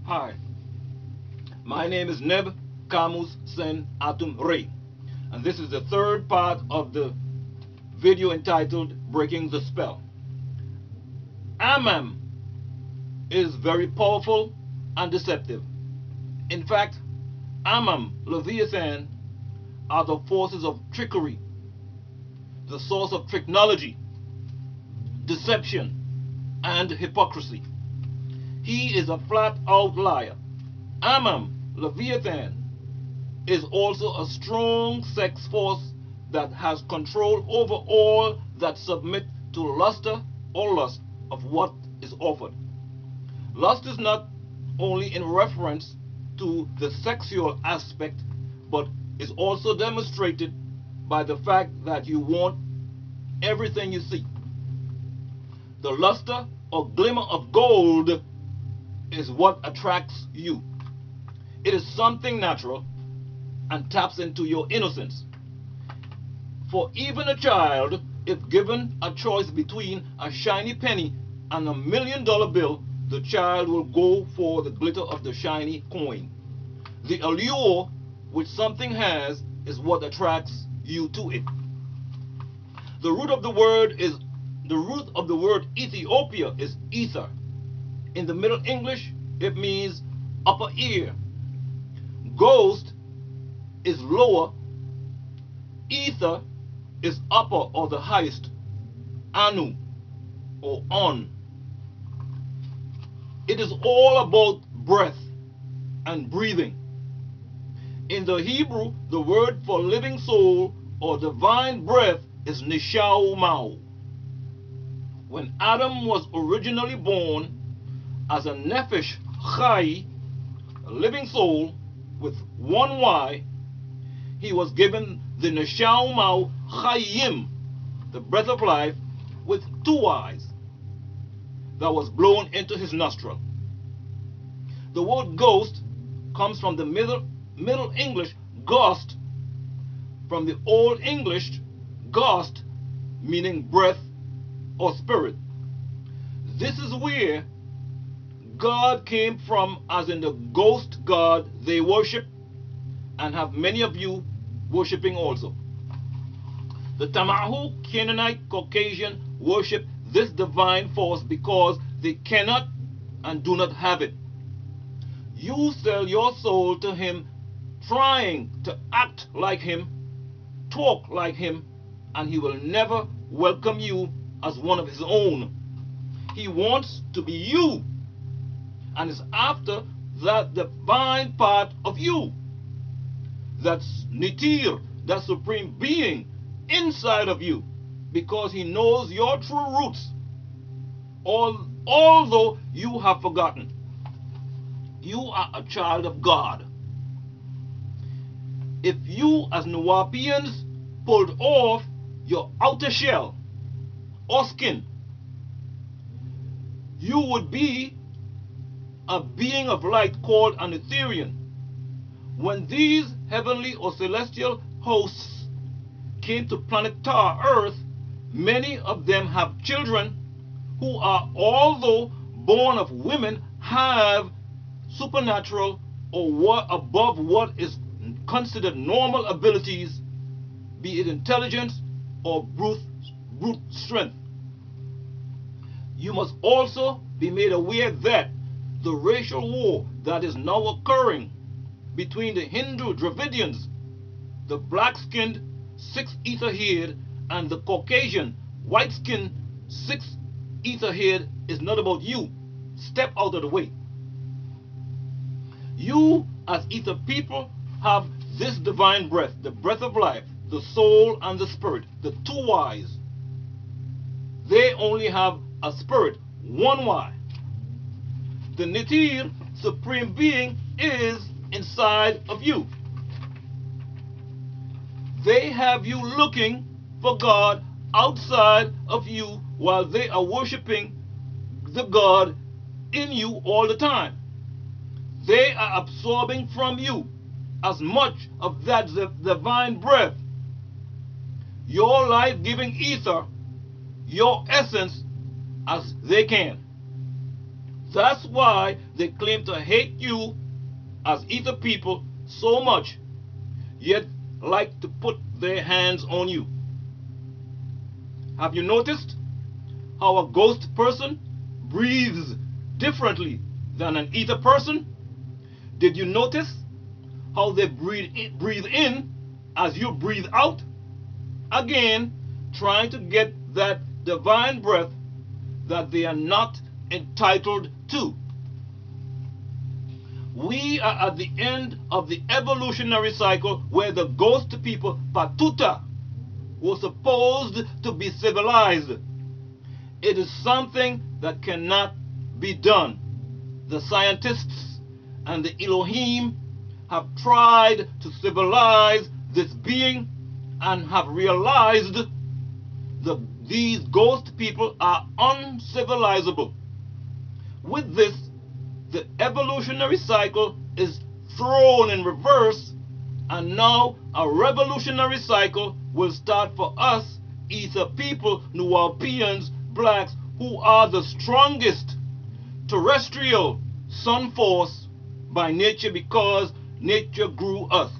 Hi, my name is Neb Camus Sen Atum Ray, and this is the third part of the video entitled Breaking the Spell. Amam is very powerful and deceptive. In fact, Amam, Leviathan, are the forces of trickery, the source of technology, deception, and hypocrisy. He is a flat-out liar. Amam, Leviathan, is also a strong sex force that has control over all that submit to luster or lust of what is offered. Lust is not only in reference to the sexual aspect, but is also demonstrated by the fact that you want everything you see. The luster or glimmer of gold is what attracts you. It is something natural and taps into your innocence. For even a child, if given a choice between a shiny penny and $1 million bill, the child will go for the glitter of the shiny coin. The allure which something has is what attracts you to it. The root of the word Ethiopia is ether. In the Middle English, it means upper ear. Ghost is lower. Ether is upper or the highest. Anu or on. It is all about breath and breathing. In the Hebrew, the word for living soul or divine breath is nishau mau. When Adam was originally born as a nefesh chai, a living soul with one Y, he was given the nishau mau chayim, the breath of life, with two Y's, that was blown into his nostril. The word ghost comes from the Middle English ghost, from the Old English ghost, meaning breath or spirit. This is where God came from, as in the ghost god they worship and have many of you worshiping also. The Tamahu Canaanite Caucasian worship this divine force because they cannot and do not have it. You sell your soul to him, trying to act like him, talk like him, and he will never welcome you as one of his own. He wants to be you and is after that divine part of you. That's Nitir, that supreme being inside of you, because he knows your true roots, although you have forgotten. You are a child of God. If you as Nuwaupians pulled off your outer shell or skin, you would be a being of light called an Etherean. When these heavenly or celestial hosts came to planet Tar, Earth, many of them have children who are, although born of women, have supernatural or above what is considered normal abilities, be it intelligence or brute strength. You must also be made aware that the racial war that is now occurring between the Hindu Dravidians, the black-skinned six-ether-haired, and the Caucasian white-skinned six-ether-haired is not about you. Step out of the way. You as ether people have this divine breath, the breath of life, the soul and the spirit, the two Y's. They only have a spirit, one Y. The Nitir, supreme being, is inside of you. They have you looking for God outside of you while they are worshiping the God in you all the time. They are absorbing from you as much of that divine breath, your life-giving ether, your essence, as they can. That's why they claim to hate you as ether people so much, yet like to put their hands on you. Have you noticed how a ghost person breathes differently than an ether person? Did you notice how they breathe in as you breathe out? Again, trying to get that divine breath that they are not entitled to. We are at the end of the evolutionary cycle where the ghost people, Patuta, were supposed to be civilized. It is something that cannot be done. The scientists and the Elohim have tried to civilize this being and have realized that these ghost people are uncivilizable. With this, the evolutionary cycle is thrown in reverse, and now a revolutionary cycle will start for us, ether people, Nuwaupians, blacks, who are the strongest terrestrial sun force by nature, because nature grew us.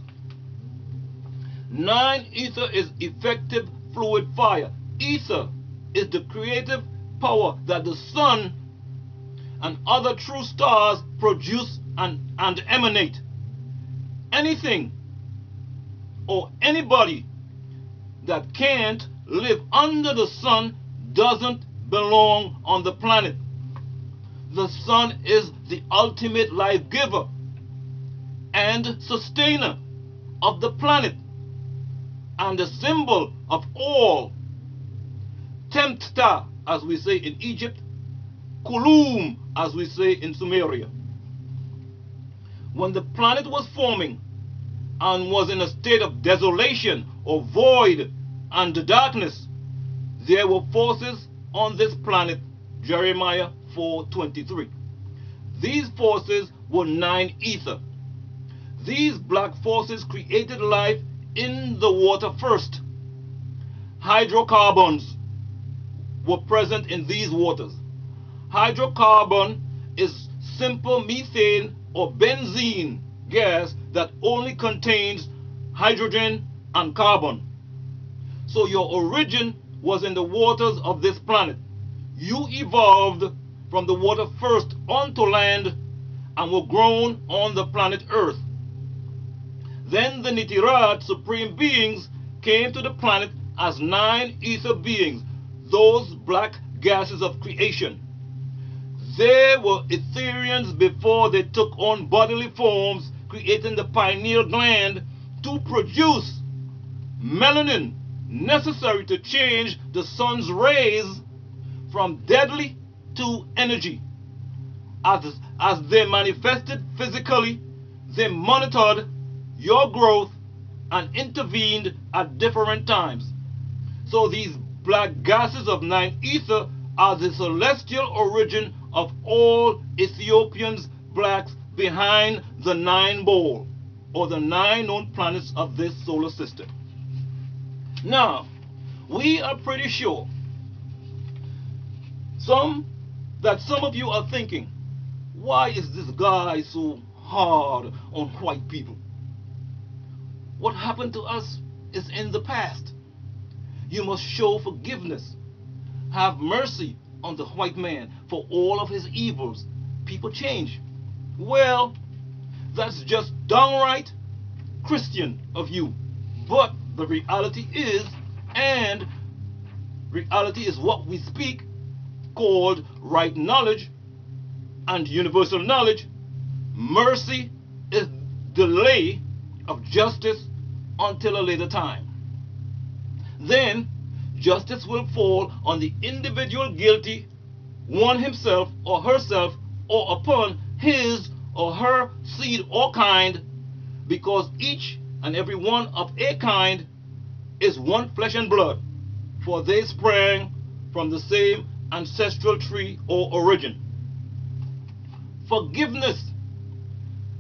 9 ether is effective fluid fire. Ether is the creative power that the sun and other true stars produce and emanate. Anything or anybody that can't live under the sun doesn't belong on the planet. The sun is the ultimate life giver and sustainer of the planet, and the symbol of all. Tempta, as we say in Egypt, Kulum, as we say in Sumeria. When the planet was forming and was in a state of desolation or void and darkness, there were forces on this planet, Jeremiah 4:23. These forces were 9 ether. These black forces created life in the water first. Hydrocarbons were present in these waters. Hydrocarbon is simple methane or benzene gas that only contains hydrogen and carbon. So your origin was in the waters of this planet. You evolved from the water first onto land and were grown on the planet Earth. Then the Nitirat supreme beings came to the planet as 9 ether beings, those black gases of creation. They were Etherians before they took on bodily forms, creating the pineal gland to produce melanin necessary to change the sun's rays from deadly to energy. As they manifested physically, they monitored your growth and intervened at different times. So these black gases of 9 ether are the celestial origin of all Ethiopians, blacks, behind the 9 ball, or the 9 known planets of this solar system. Now, we are pretty sure some of you are thinking, why is this guy so hard on white people? What happened to us is in the past. You must show forgiveness. Have mercy on the white man for all of his evils. People change. Well, that's just downright Christian of you. But the reality is, and reality is what we speak, called right knowledge and universal knowledge. Mercy is delay of justice until a later time. Then justice will fall on the individual guilty, one himself or herself, or upon his or her seed or kind, because each and every one of a kind is one flesh and blood, for they sprang from the same ancestral tree or origin. Forgiveness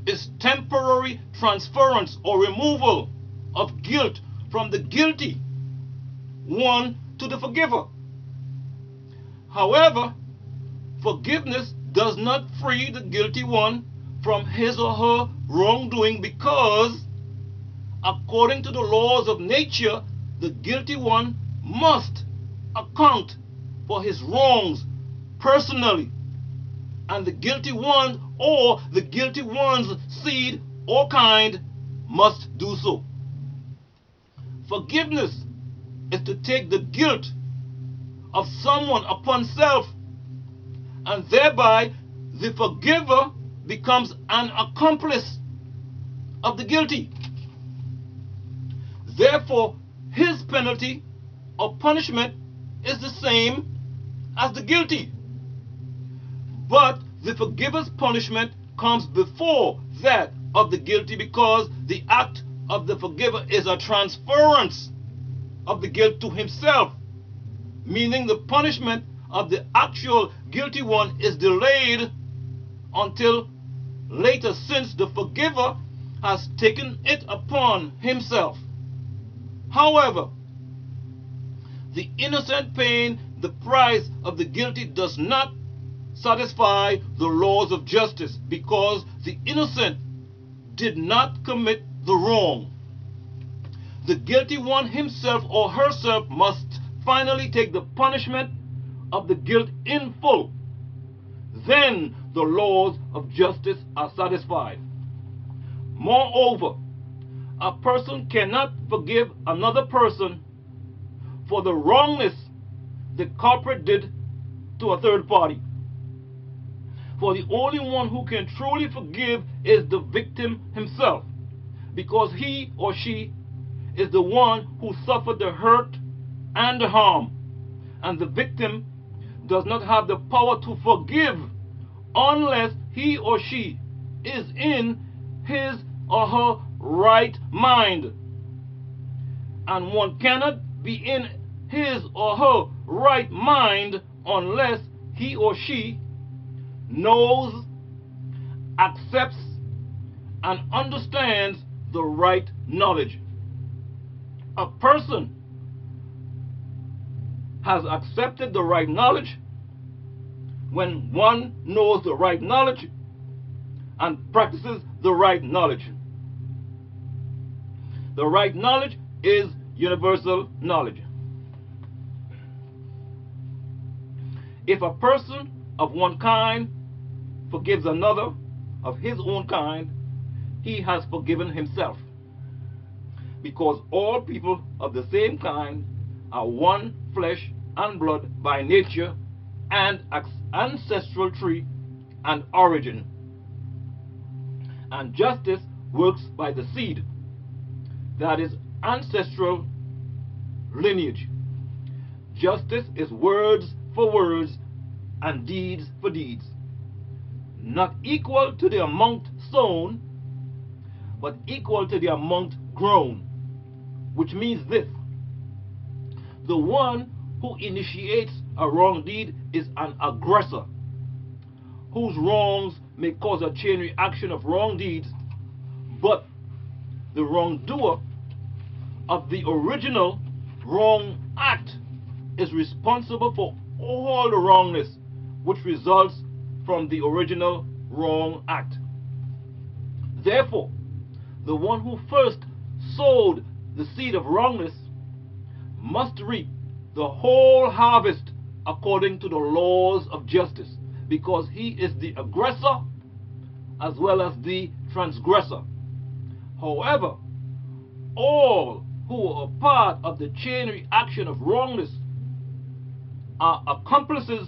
is temporary transference or removal of guilt from the guilty one to the forgiver. However, forgiveness does not free the guilty one from his or her wrongdoing, because according to the laws of nature, the guilty one must account for his wrongs personally, and the guilty one or the guilty one's seed or kind must do so. Forgiveness is to take the guilt of someone upon self, and thereby the forgiver becomes an accomplice of the guilty. Therefore, his penalty or punishment is the same as the guilty. But the forgiver's punishment comes before that of the guilty, because the act of the forgiver is a transference of the guilt to himself, meaning the punishment of the actual guilty one is delayed until later, since the forgiver has taken it upon himself. However, the innocent paying the price of the guilty does not satisfy the laws of justice, because the innocent did not commit the wrong. The guilty one himself or herself must finally take the punishment of the guilt in full. Then the laws of justice are satisfied. Moreover, a person cannot forgive another person for the wrongness the culprit did to a third party. For the only one who can truly forgive is the victim himself, because he or she is the one who suffered the hurt and the harm, and the victim does not have the power to forgive unless he or she is in his or her right mind. And one cannot be in his or her right mind unless he or she knows, accepts, and understands the right knowledge. A person has accepted the right knowledge when one knows the right knowledge and practices the right knowledge. The right knowledge is universal knowledge. If a person of one kind forgives another of his own kind, he has forgiven himself, because all people of the same kind are one flesh and blood by nature and ancestral tree and origin. And justice works by the seed, that is ancestral lineage. Justice is words for words and deeds for deeds, not equal to the amount sown, but equal to the amount grown, which means this: the one who initiates a wrong deed is an aggressor, whose wrongs may cause a chain reaction of wrong deeds, but the wrongdoer of the original wrong act is responsible for all the wrongness which results from the original wrong act. Therefore, the one who first sowed the seed of wrongness must reap the whole harvest according to the laws of justice, because he is the aggressor as well as the transgressor. However, all who are part of the chain reaction of wrongness are accomplices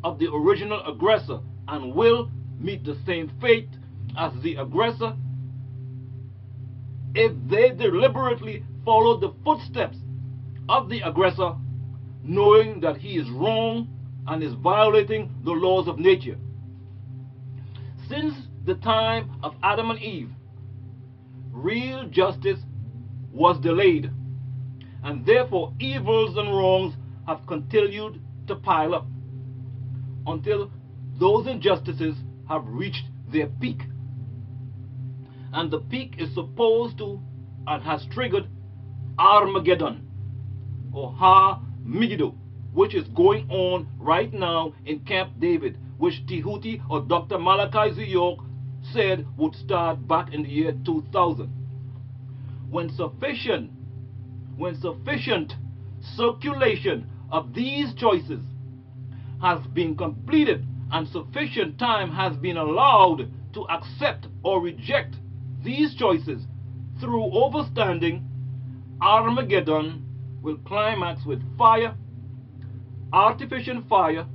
of the original aggressor and will meet the same fate as the aggressor if they deliberately follow the footsteps of the aggressor, knowing that he is wrong and is violating the laws of nature. Since the time of Adam and Eve, real justice was delayed, and therefore evils and wrongs have continued to pile up until those injustices have reached their peak. And the peak is supposed to and has triggered Armageddon, or Ha Megiddo, which is going on right now in Camp David, which Tehuti or Dr. Malachi Z. York said would start back in the year 2000. When sufficient circulation of these choices has been completed and sufficient time has been allowed to accept or reject these choices through overstanding, Armageddon will climax with fire, artificial fire,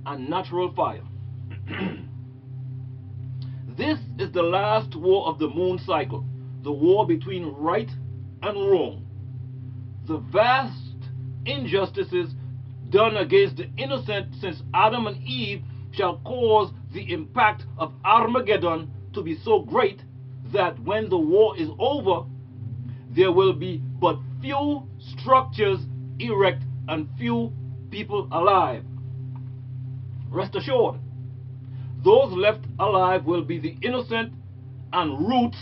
and natural fire. This is the last war of the moon cycle, the war between right and wrong. The vast injustices done against the innocent since Adam and Eve shall cause the impact of Armageddon to be so great that when the war is over, there will be but few structures erect and few people alive. Rest assured, those left alive will be the innocent and roots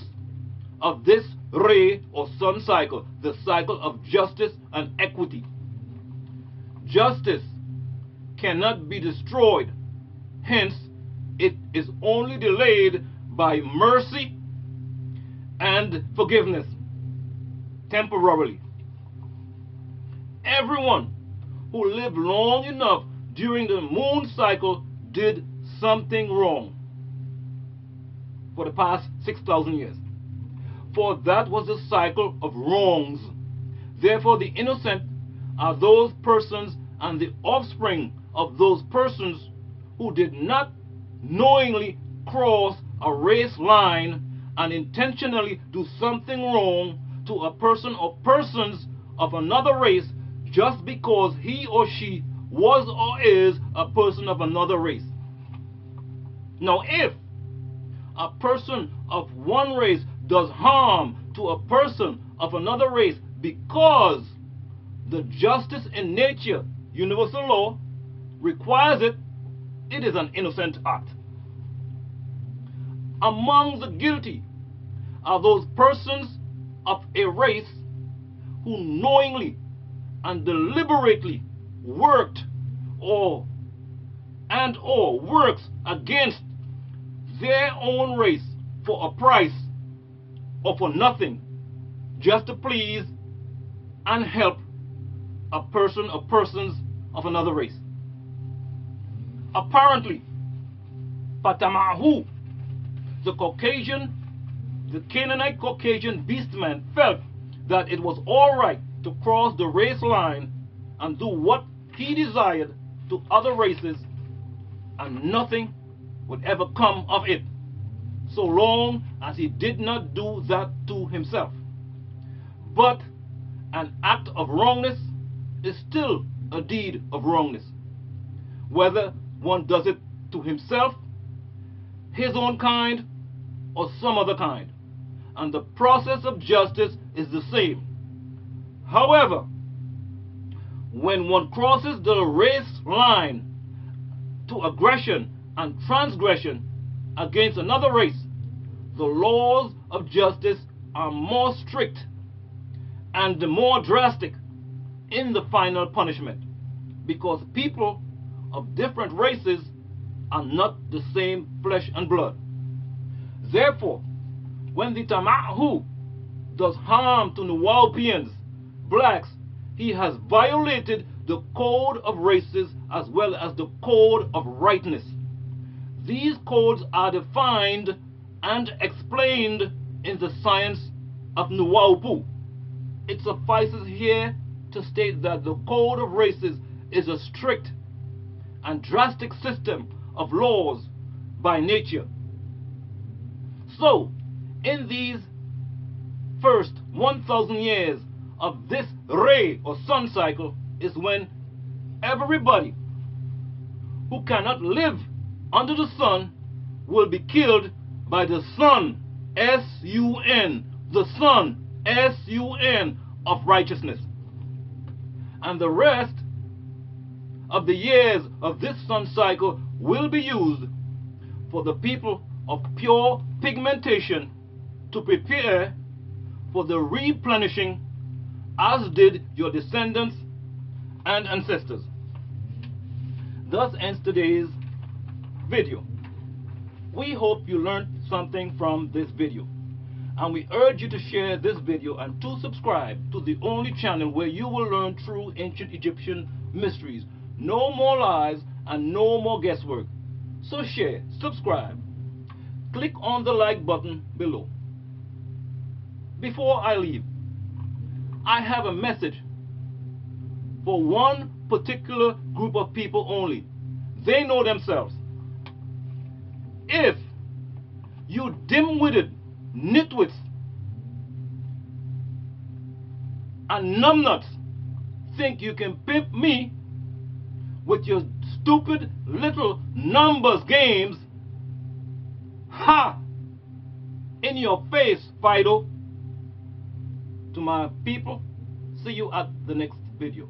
of this ray or sun cycle, the cycle of justice and equity. Justice cannot be destroyed, hence it is only delayed by mercy and forgiveness temporarily. Everyone who lived long enough during the moon cycle did something wrong for the past 6,000 years. For that was the cycle of wrongs. Therefore, the innocent are those persons and the offspring of those persons who did not knowingly cross a race line and intentionally do something wrong to a person or persons of another race just because he or she was or is a person of another race. Now, if a person of one race does harm to a person of another race because the justice in nature, universal law, requires it, it is an innocent act. Among the guilty are those persons of a race who knowingly and deliberately worked or works against their own race for a price or for nothing, just to please and help a person or persons of another race. Apparently, Patamahu, the Canaanite Caucasian beastman, felt that it was all right to cross the race line and do what he desired to other races, and nothing would ever come of it, so long as he did not do that to himself. But an act of wrongness is still a deed of wrongness, whether one does it to himself, his own kind, or some other kind, and the process of justice is the same. However, when one crosses the race line to aggression and transgression against another race, the laws of justice are more strict and more drastic in the final punishment, because people of different races are not the same flesh and blood. Therefore, when the Tamahu does harm to Nuwaupians, blacks, he has violated the code of races as well as the code of rightness. These codes are defined and explained in the science of Nuwaupu. It suffices here to state that the code of races is a strict and drastic system of laws by nature. So, in these first 1,000 years of this ray or sun cycle is when everybody who cannot live under the sun will be killed by the sun, S-U-N, the sun, S-U-N, of righteousness. And the rest of the years of this sun cycle will be used for the people of pure pigmentation to prepare for the replenishing, as did your descendants and ancestors. Thus ends today's video. We hope you learned something from this video, and we urge you to share this video and to subscribe to the only channel where you will learn true ancient Egyptian mysteries. No more lies and no more guesswork. So share, subscribe, click on the like button below. Before I leave, I have a message for one particular group of people only. They know themselves. If you dim-witted nitwits and numbnuts think you can pimp me with your stupid little numbers games, ha! In your face, Fido. To my people, see you at the next video.